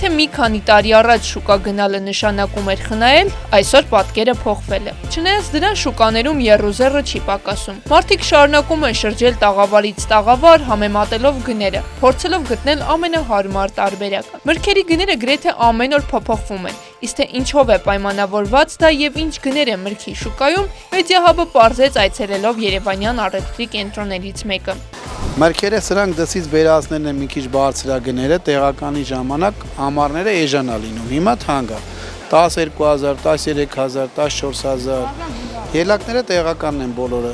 Եթե մի քանի տարի առաջ շուկա գնալը նշանակում էր խնայել, այսօր պատկերը փոխվել է։ Չնայած դրան շուկաներում եռուզեռը չի պակասում։ Մարդիկ շարունակում են շրջել տաղավարից տաղավար, համեմատելով գները, փորձելով գտնել ամենահարմար տարբերակը։ Մրգերի գները գրեթե ամեն օր փոփոխվում են, իսկ թե ինչով է պայմանավորված դա եւ ինչ գներ է մրգի շուկայում, Մեդիահաբը պարզեց այցելելով երևանյան առևտրի կենտրոններից մեկը։ Մրգերը սրանք դասից վերածներն են մի քիչ բարձրագները, տեղականի ժամանակ ամառները էժան է լինում, հիմա թանկ է, 12,000, 13,000, 14,000, ելակները տեղականն են բոլորը,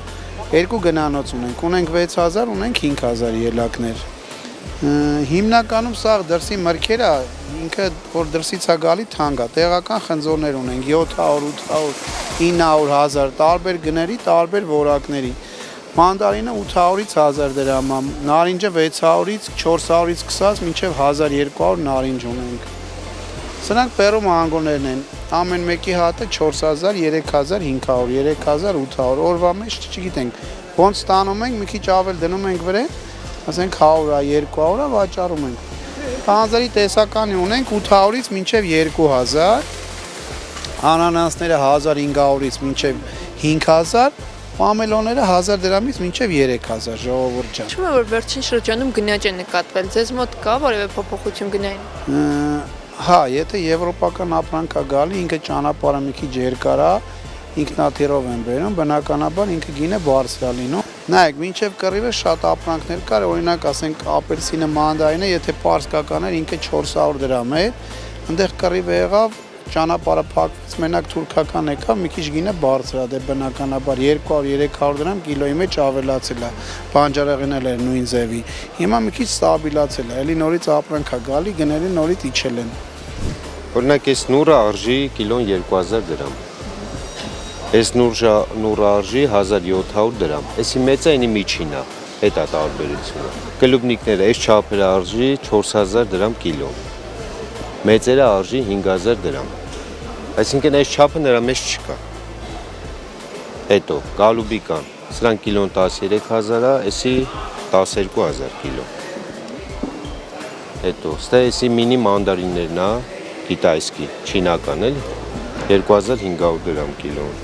երկու գնանոց ունենք 6,000, ունենք 5,000 ելակներ, հիմնականում սաղ դրսի մրգերը, ինքը որ դրսից է գալի թանկ է, տեղական խնձորներ ունենք 700, 800, 900, 1000, տարբեր գների, տարբեր որակների, Մանդարինը 800-ից 1000 դրամ, նարինջը 600-ից 400-ից սկսած մինչև 1200 նարինջ ունենք։ Սրանք Պերու մանգոներն են, ամեն մեկի հատը 4000, 3000, 500, 3800, օրվա մեջ չգիտենք, ոնց ստանում ենք, մի քիչ ավել դնում ենք վրան, ասենք 100-ը, 200-ը վաճառում ենք։ Պանզերի տեսականի ունենք 800-ից մինչև 2000, անանասները 1500-ից մինչև 5000, Պամելոները 1000 դրամից մինչև 3000 ժողովուրդ ջան։ Չունեմ որ վերջին շրջանում գնաճ է նկատվել, ձեզ մոտ կա որևէ փոփոխություն գնային։ Հա, եթե եվրոպական ապրանք է գալի, ինքը ճանապարհը մի քիչ երկար է, ինքնաթիռով են բերում, բնականաբար ինքը գինը բարձր է լինում։ Նայեք, մինչև կռիվը շատ ապրանքներ կար, օրինակ ասենք ապելսինը, մանդարինը, եթե պարսկական էր, ինքը 400 դրամ էր, այնտեղ կռիվը եղավ ճանապարհը փակվեց, մենակ թուրքական եկավ, մի քիչ գինը բարձր է, դե բնականաբար 200-300 դրամ կիլոյի մեջ ավելացել է, բանջարեղենը էր նույն ձևի, հիմա մի քիչ ստաբիլացել է, էլի նորից ապրանք է գալի, գները նորից իջել են։ Օրինակ այս նուրը արժի կիլոն 2000 դրամ, այս նուրը արժի 1700 դրամ, այսի մեծը այնի միջին է, հետ է տարբերությունը, կլուբնիկները այս չափերը արժի 4000 դրամ կիլոն, մեծերը արժի 5000 դրամ, այսինքն այս չափը նրա մեջ չկա, հետո գալուբի կան, սրանք կիլոն 13000 է, այսի 12000 կիլո, հետո ստե այսի մինի մանդարիններն է, կիտայսկի, չինական էլ, 2500 դրամ կիլոն,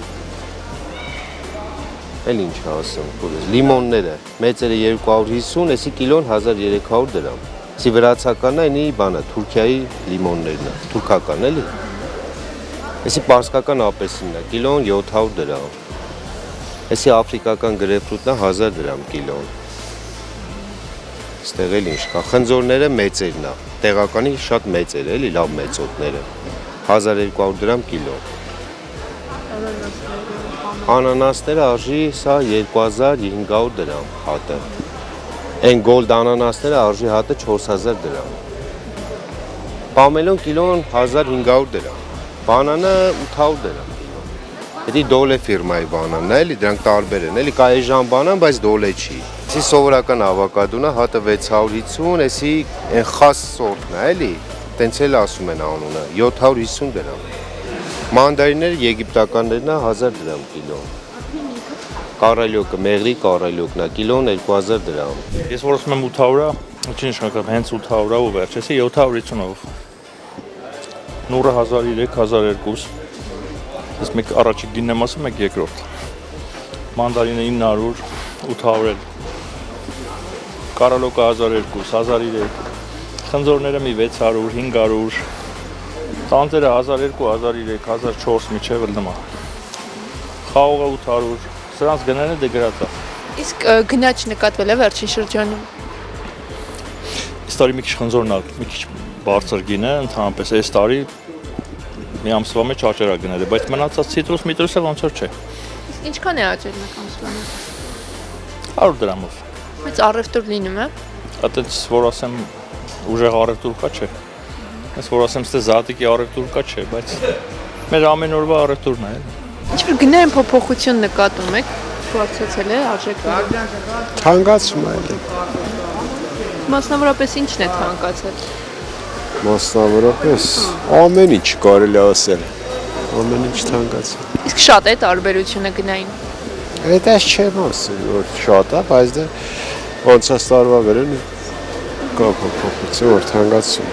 էլ ինչ ասեմ, լիմոնները, մեծերը 250, այսի կիլոն 1300 դրամ, Սի վրացականն է, բանը, Թուրքիայի լիմոններն է, թուրքական էլի։ Այսի պարսկական ապեսինն է, կիլոն 700 դրամ։ Այսի աֆրիկական գրեփֆրուտն է 1000 դրամ կիլոն։ Ստեղ էլ ինչ կա, խնձորները մեծերն է, տեղականի շատ մեծեր էլի, լավ մեծոտները, 1200 դրամ կիլոն։ Անանասները արժի սա 2500 դրամ հատը։ Այն գոլդ անանասները արժի հատը 4000 դրամ, պամելոն կիլոն 1500 դրամ, բանանը 800 դրամ կիլոն, հետի դոլե ֆիրմայի բանանն է, էլի դրանք տարբեր են, էլի կա էժան բանան, բայց դոլե չի, այսի սովորական ավոկադոն է, հատը 650, այսի այն խաս սորտն է, էլի, տենց էլ ասում են անունը, 750 դրամ, մանդարինները եգիպտականներն է 1000 դրամ կիլոն, Կարալյոկը, մեղրի կարալյոկն է, կիլոն 2000 դրամ։ Ես որ ասում եմ 800-ը, չի նշանակում հենց 800-ը ու վերջ, էսի 750-ով։ Նուրը 1003, 1002, ես մեկ առաջի գինն եմ ասում, մեկ երկրորդ։ Մանդարինը 900, 800 էլ, կարալյոկը 1200, 1003, խնձորները մի 600, 500, տանտերը 1200, 1003, 1004 միջև էլ նման, խաղողը 800, Սրանց գները դե գրած է։ Իսկ գնաճ նկատվել է վերջին շրջանում։ Այս տարի մի քիչ խնձորն է, մի քիչ բարձր գին է, ընդհանրապես այս տարի մի ամսվա մեջ աճեր է գները, բայց մնացած միտրուսը ոնց որ չէ։ Իսկ ինչքան է աճել մեկ ամսվա մեջ։ 100 դրամով։ Բայց առևտուր լինում է։ Այդպես որ ասեմ ուժեղ առևտուր կա չէ։ Ես որ ասեմ ստե զատիկի առևտուր կա չէ, բայց մեր ամեն օրվա առևտուրն է։ Ինչ-որ գնային փոփոխություն նկատում եք, բարձրացել է արժեքները։ Թանկացում է էլի։ Մասնավորապես ինչն է թանկացել։ Մասնավորապես ամեն ինչ կարելի է ասել։ Ամեն ինչ թանկացել։ Իսկ շատ է տարբերությունը գնային։ Այդպես չեմ ասել, որ շատ է, բայց դա անցած տարվա վերին կա փոփոխություն, որ թանկացում։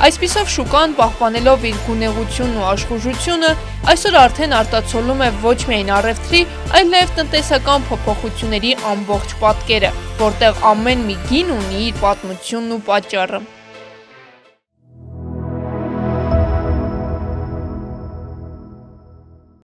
Այսպիսով շուկան պահպանելով իր գունեղությունն ու աշխուժությունը այսօր արդեն արտացոլում է ոչ միայն առևտրի, այլ նաև տնտեսական փոփոխությունների ամբողջ պատկերը, որտեղ ամեն մի գին ունի իր պատմությունն ու պատճառը։